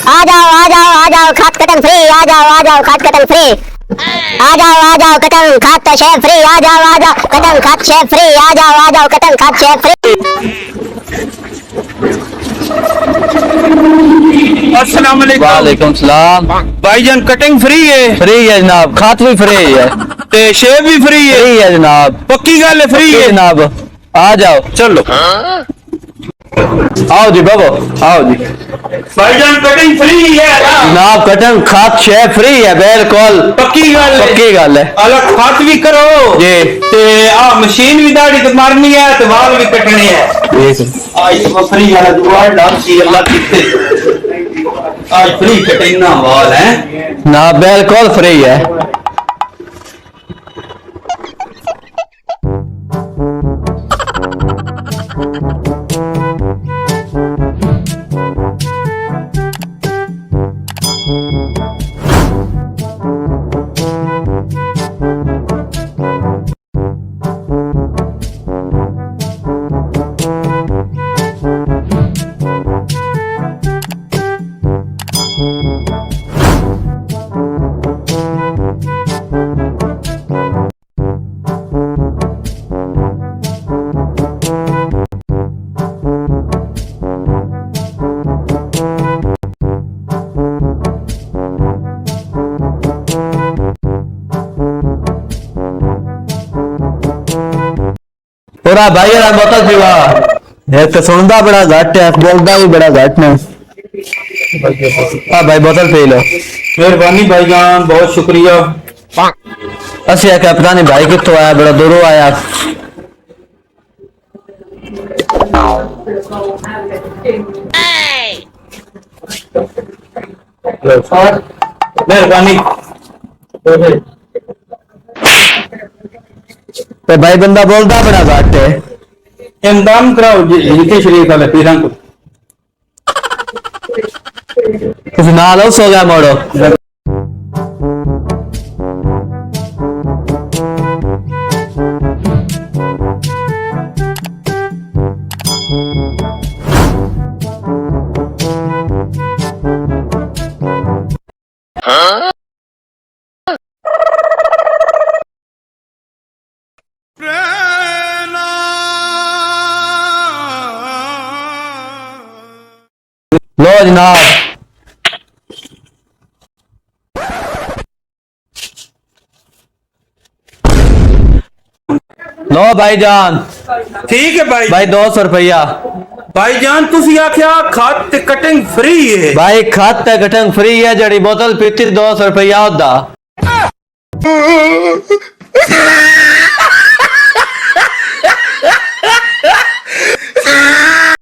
आ जाओ खाद कटन फ्री, आ जाओ खाद कटन फ्री, आ जाओ कटन खाद शेफ फ्री, आ जाओ कटन खाद शेफ फ्री, आ जाओ कटन खाद शेफ फ्री। अस्सलाम वालेकुम। वालेकुम सलाम। भाईजान कटिंग फ्री है? फ्री है जनाब, खाद भी फ्री है ते शेव भी फ्री है? फ्री है जनाब, पक्की गल है फ्री है जनाब। आ जाओ, चलो आओ जी बाबू, आओ जी भाईजान कटिंग फ्री है जनाब, कटन खाद शेफ फ्री है बिल्कुल पक्की गल है? पक्की गल है अलग खाद भी करो जी, ते आ मशीन भी दाढ़ी ते मारनी है ते वाल भी कटने है। आज फ्री वाला जुगाड़ डाल सी अल्लाह कितने आज फ्री कटिंग ना वाल है ना बिल्कुल फ्री है। पूरा भाई यार बोतल पीवा है तो सुनदा बड़ा घट है, बोलदा भी बड़ा घट है। हाँ भाई बोतल पी लो। मेहरबानी भाईजान, बहुत शुक्रिया। असि आख्या पता नहीं भाई कितों आया, बड़ा दूरों आया। मेहरबानी तो भाई बंदा बोलदा बड़ा घट है। इंतजाम कराओ जिके शरीफ वाले पीरां को कुछ ना लो, सो गया मोड़ो। लो जनाब, लो भाईजान। ठीक है भाई 200 रुपया। भाईजान तुसी आख्या खाद ते कटिंग फ्री है? भाई खाद ते कटिंग फ्री है, जड़ी बोतल पीती 200 रुपया होदा।